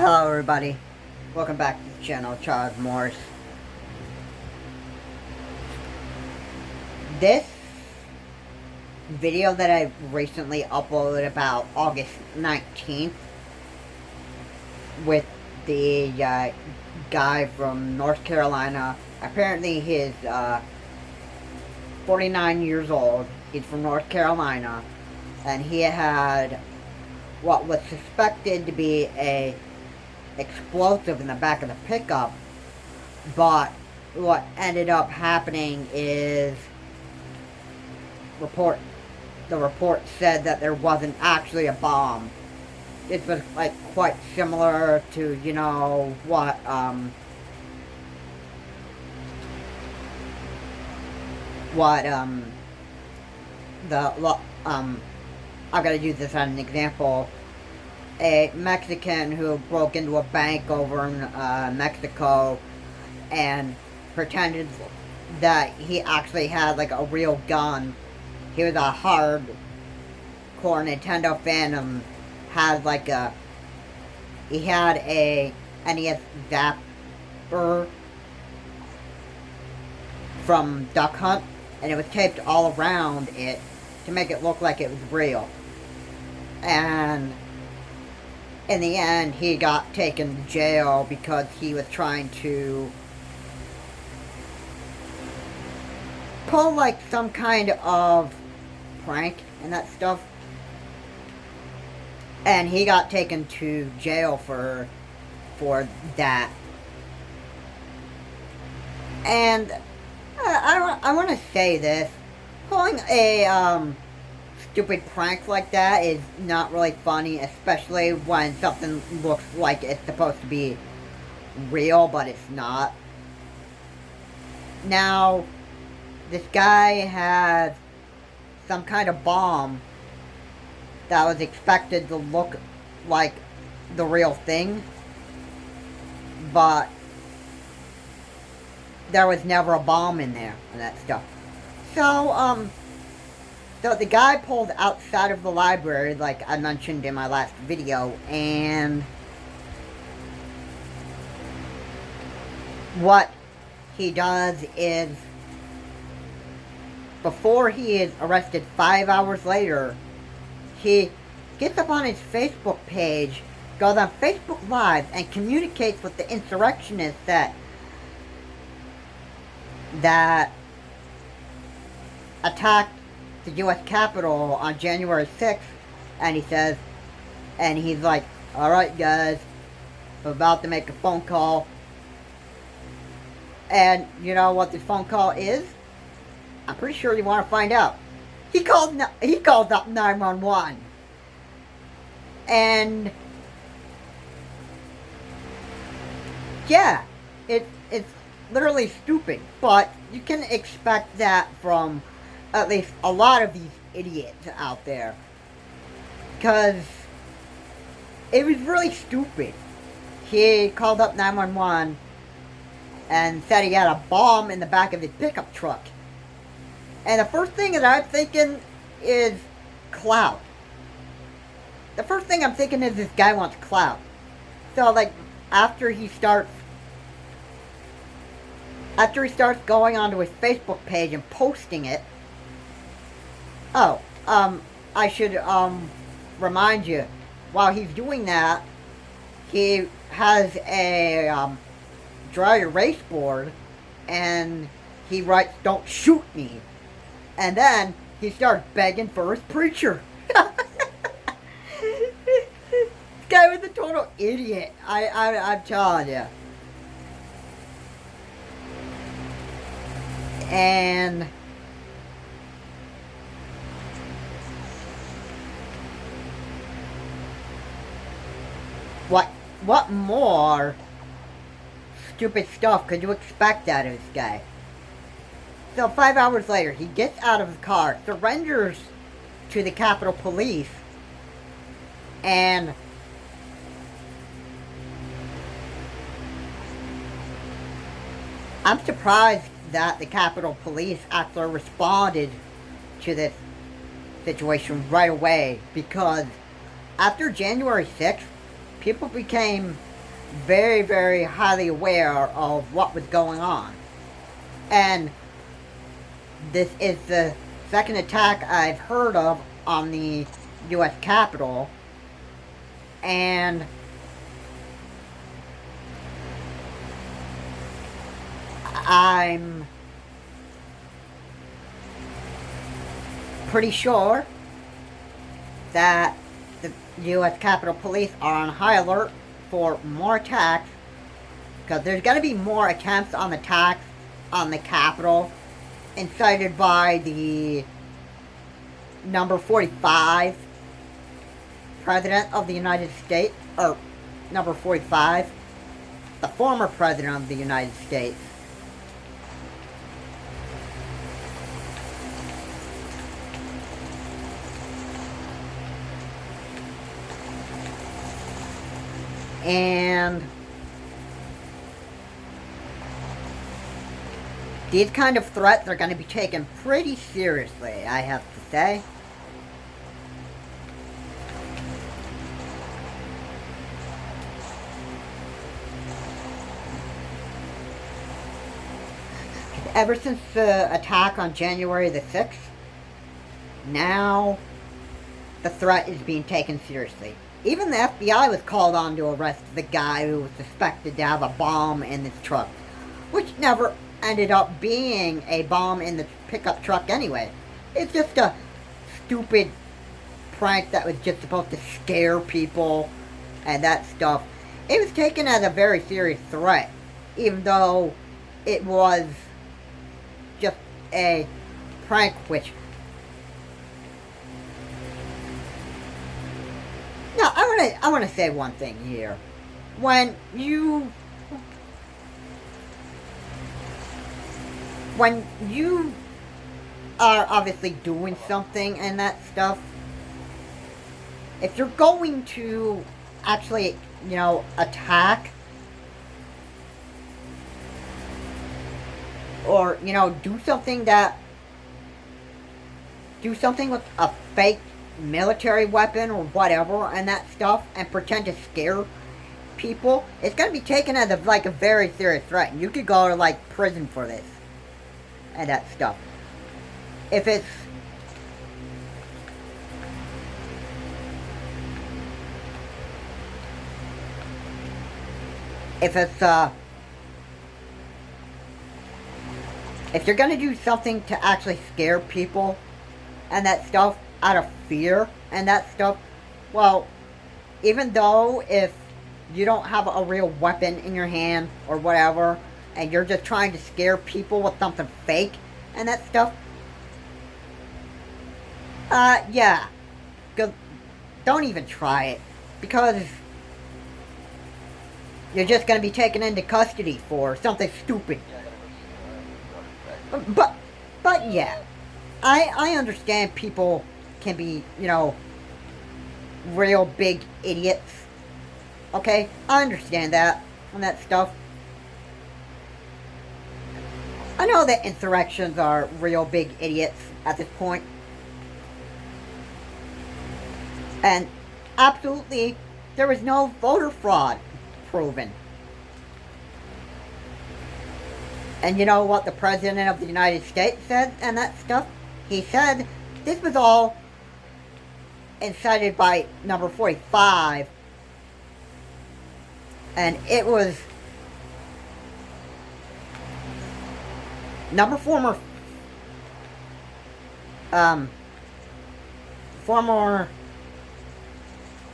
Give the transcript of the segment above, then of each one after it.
Hello everybody, welcome back to the channel, Charles Morris. This video that I recently uploaded about August 19th with the guy from North Carolina. Apparently he's 49 years old, he's from North Carolina, and he had what was suspected to be a explosive in the back of the pickup, but what ended up happening is the report said that there wasn't actually a bomb. It was like quite similar to, you know, what I'm gonna use this as an example. A Mexican who broke into a bank over in Mexico and pretended that he actually had like a real gun. He was a hardcore Nintendo fan and had like he had a NES Zapper from Duck Hunt, and it was taped all around it to make it look like it was real. And in the end, he got taken to jail because he was trying to pull like some kind of prank and that stuff. And he got taken to jail for that. And I want to say this. Pulling a stupid prank like that is not really funny, especially when something looks like it's supposed to be real, but it's not. Now, this guy had some kind of bomb that was expected to look like the real thing, but there was never a bomb in there and that stuff. So the guy pulled outside of the library, like I mentioned in my last video, and what he does is, before he is arrested 5 hours later, he gets up on his Facebook page, goes on Facebook Live, and communicates with the insurrectionists that attacked the U.S. Capitol on January 6th, and he says, and he's like, alright guys, I'm about to make a phone call. And you know what this phone call is? I'm pretty sure you want to find out. He calls up 911. And yeah, it's literally stupid, but you can expect that from at least a lot of these idiots out there, because it was really stupid. He called up 911 and said he had a bomb in the back of his pickup truck. And the first thing that I'm thinking is clout. The first thing I'm thinking is this guy wants clout. So like after he starts going onto his Facebook page and posting it. I should remind you, while he's doing that, he has a dry erase board, and he writes, "Don't shoot me," and then he starts begging for his preacher. This guy was a total idiot. I'm telling you. And what more stupid stuff could you expect out of this guy? So 5 hours later, he gets out of his car, surrenders to the Capitol Police, and I'm surprised that the Capitol Police actually responded to this situation right away, because after January 6th, people became very, very highly aware of what was going on. And this is the second attack I've heard of on the U.S. Capitol. And I'm pretty sure that the U.S. Capitol Police are on high alert for more attacks, because there's going to be more attempts on attacks on the Capitol incited by the number 45 President of the United States, or number 45, the former President of the United States. And these kind of threats are going to be taken pretty seriously, I have to say. Ever since the attack on January the 6th, now the threat is being taken seriously. Even the FBI was called on to arrest the guy who was suspected to have a bomb in his truck, which never ended up being a bomb in the pickup truck anyway. It's just a stupid prank that was just supposed to scare people and that stuff. It was taken as a very serious threat, even though it was just a prank, which... Now, I want to say one thing here. When you are obviously doing something and that stuff, if you're going to actually, attack or, do something with a fake military weapon or whatever and that stuff and pretend to scare people, it's going to be taken as a very serious threat, and you could go to prison for this and that stuff. If it's if you're going to do something to actually scare people and that stuff out of fear and that stuff, well, even though if you don't have a real weapon in your hand or whatever, and you're just trying to scare people with something fake and that stuff, yeah, don't even try it, because you're just going to be taken into custody for something stupid. But yeah, I understand people can be, real big idiots. Okay, I understand that and that stuff. I know that insurrections are real big idiots at this point. And absolutely, there was no voter fraud proven. And you know what the President of the United States said and that stuff? He said this was all incited by number 45, and it was former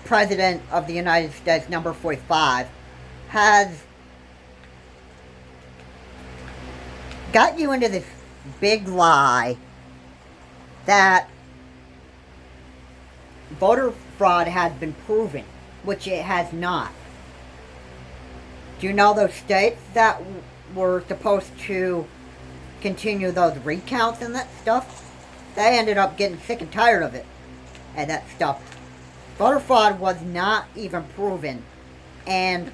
President of the United States, number 45, has got you into this big lie that voter fraud has been proven, which it has not. Do you know those states that were supposed to continue those recounts and that stuff? They ended up getting sick and tired of it and that stuff. Voter fraud was not even proven, and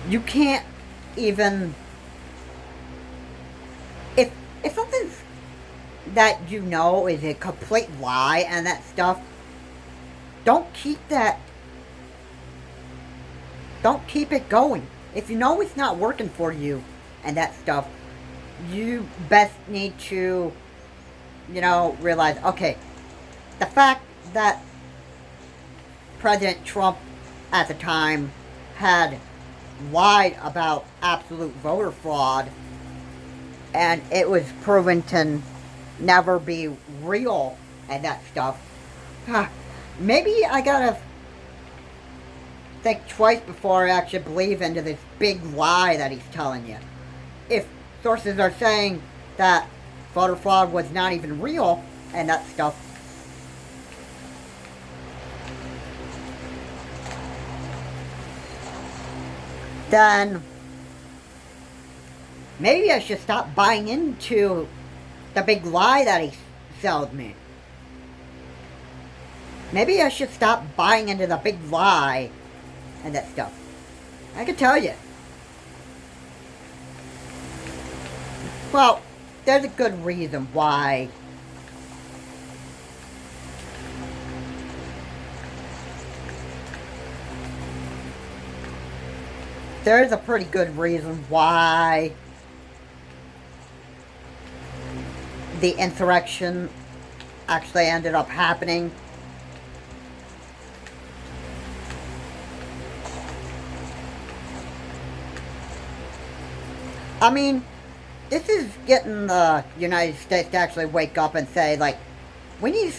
you can't even, if something's that you know is a complete lie and that stuff, don't keep that. Don't keep it going. If you know it's not working for you and that stuff, you best need to, realize, okay, the fact that President Trump at the time had lied about absolute voter fraud and it was proven to never be real and that stuff. Maybe I gotta think twice before I actually believe into this big lie that he's telling you. If sources are saying that voter fraud was not even real and that stuff, then maybe I should stop buying into the big lie that he sold me. Maybe I should stop buying into the big lie and that stuff. I can tell you. Well, there's a good reason why there's a pretty good reason why the insurrection actually ended up happening. I mean, this is getting the United States to actually wake up and say, like, we need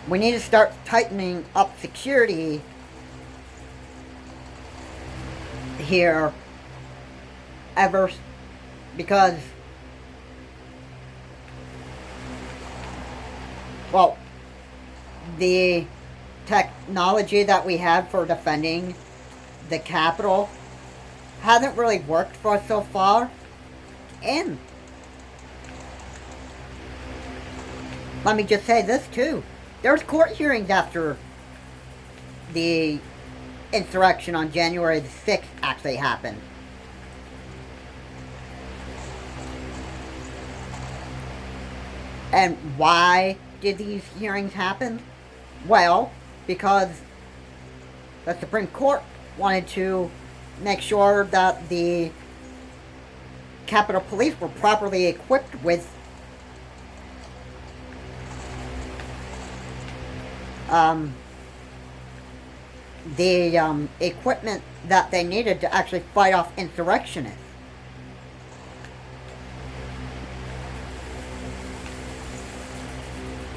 to start tightening up security here because, well, the technology that we have for defending the Capitol hasn't really worked for us so far. And let me just say this too. There's court hearings after the insurrection on January the 6th actually happened. And why did these hearings happen? Well, because the Supreme Court wanted to make sure that the Capitol Police were properly equipped with the equipment that they needed to actually fight off insurrectionists.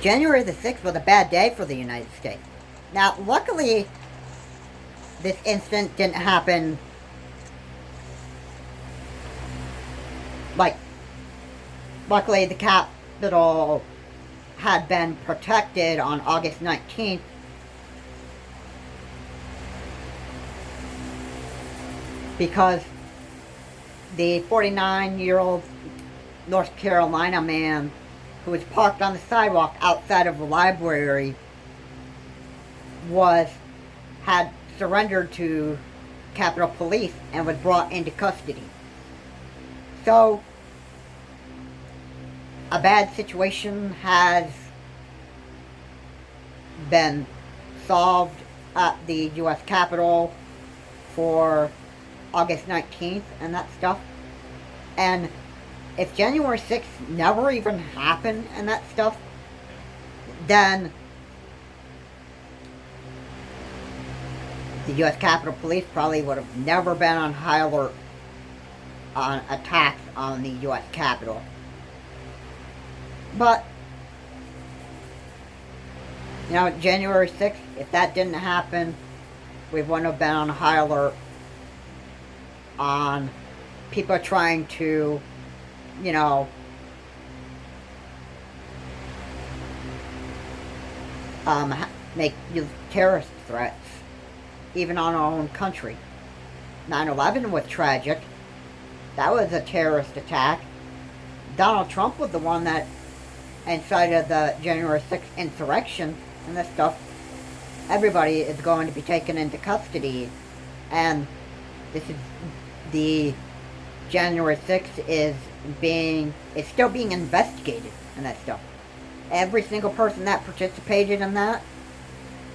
January the 6th was a bad day for the United States. Now, luckily, this incident didn't happen, luckily the Capitol had been protected on August 19th. Because the 49-year-old North Carolina man who was parked on the sidewalk outside of the library had surrendered to Capitol Police and was brought into custody. So, a bad situation has been solved at the U.S. Capitol for August 19th and that stuff. And if January 6th never even happened and that stuff, then the U.S. Capitol Police probably would have never been on high alert on attacks on the U.S. Capitol. But, January 6th, if that didn't happen, we wouldn't have been on high alert on people trying to, make terrorist threats, even on our own country. 9/11 was tragic. That was a terrorist attack. Donald Trump was the one that incited the January 6th insurrection and this stuff. Everybody is going to be taken into custody, and this is the January 6th is still being investigated and that stuff. Every single person that participated in that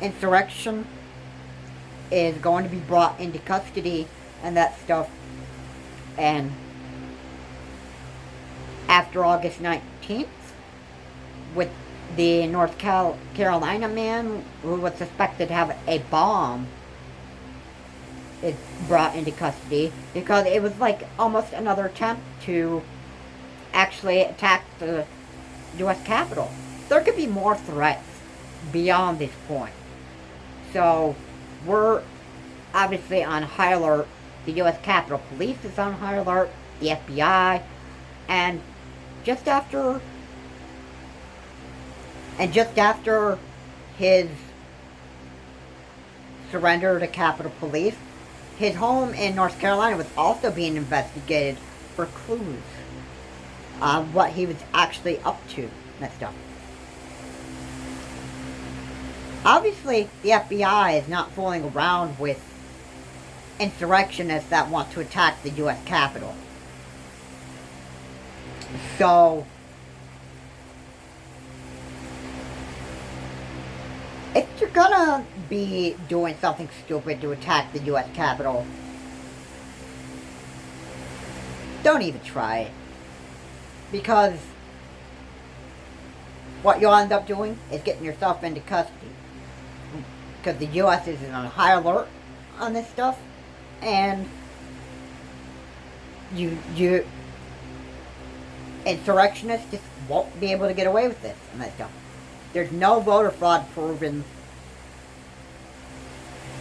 insurrection is going to be brought into custody and that stuff. And after August 19th, with the North Carolina man who was suspected to have a bomb is brought into custody, because it was like almost another attempt to actually attack the U.S. Capitol. There could be more threats beyond this point. So we're obviously on high alert. The U.S. Capitol Police is on high alert, the FBI, and just after his surrender to Capitol Police, his home in North Carolina was also being investigated for clues on what he was actually up to and stuff. Obviously, the FBI is not fooling around with insurrectionists that want to attack the U.S. Capitol. So, if you're gonna be doing something stupid to attack the U.S. Capitol, don't even try it. Because what you'll end up doing is getting yourself into custody. Because the U.S. is on high alert on this stuff. And you insurrectionists just won't be able to get away with this and that stuff. There's no voter fraud proven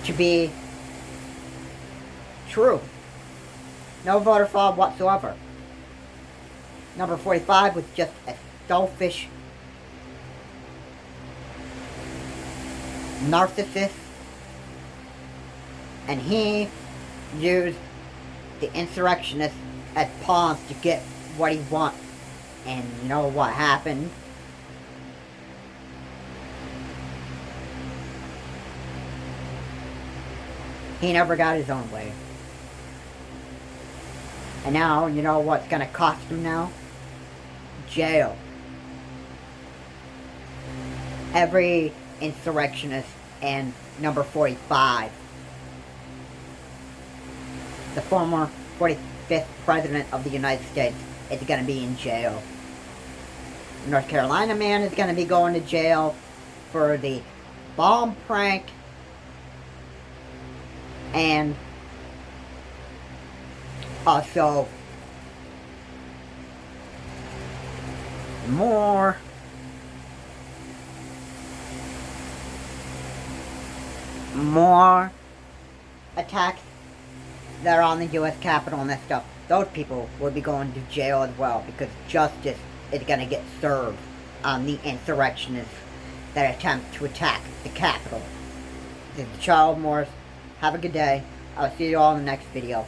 to be true. No voter fraud whatsoever. Number 45 was just a selfish narcissist, and he used the insurrectionists as pawns to get what he wants. And you know what happened? He never got his own way. And now, you know what's gonna cost him now? Jail. Every insurrectionist and number 45, the former 45th President of the United States, is going to be in jail. The North Carolina man is going to be going to jail for the bomb prank, and also more attacks that are on the U.S. Capitol and that stuff. Those people will be going to jail as well, because justice is going to get served on the insurrectionists that attempt to attack the Capitol. This is Charles Morris. Have a good day. I'll see you all in the next video.